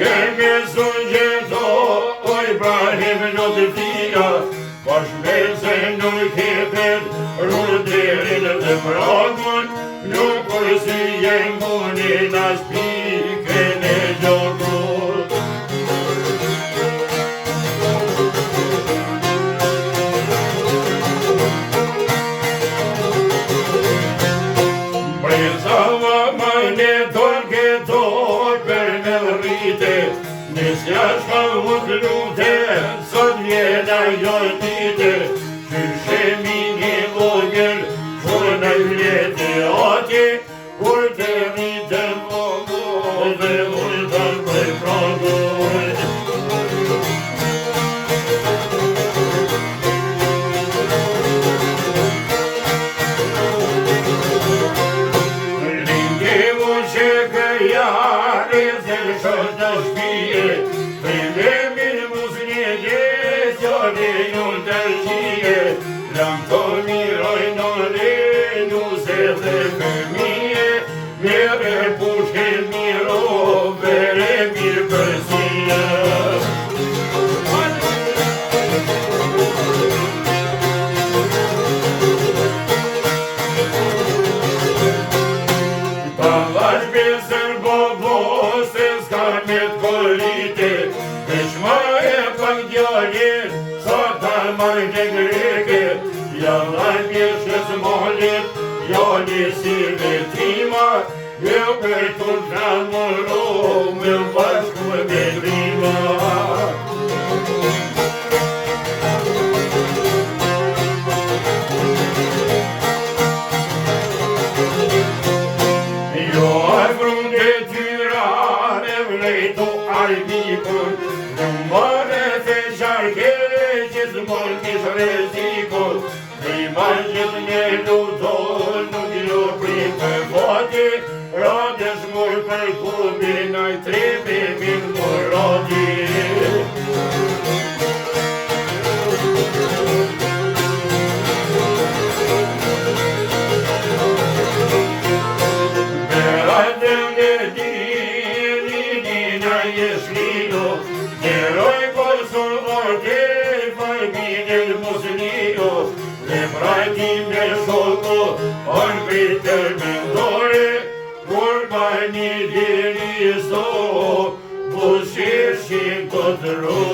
kërme sugjeto, oj Ibrahim në të fia, pash me se nuk kepet, ruderin dhe pragun, nuk përsi jemunin as pikën e gjokut. Brezava më në torketor për me rrite, nisja shka vuk lute, sot vjena jo dite, qyshemi një vogel, kur në vjeti ati, kur të rritëm mogo dhe ujtëm për pragun. Lingevo që këjare se shështë të shpije, primemin musnje gjësjone njën të shije, lam të miroj në renu se dhe këmije, mere pushke miro, vere mirë përsije. Ta vash besër bobo se s'ka me t'kollite, veçma e pak djallit, sa ta marrë në greke, jalla mjeshës molit, jali si vetima, jo për të t'amoro, me bashku me rima. Jo afrun të tyra me vlejto albikun, në mare feqarke që s'mon kish rezikun, imajit një luton nuk jo prim për vati, radesh moj për kubin aj trebi min morati. Beradem në dini jesh lido, njeroj kosur varte, fajmin el muslio, dhe prajtim në shoko, on pritër mendore, kur bani diri so, bu shirëshin të të ro.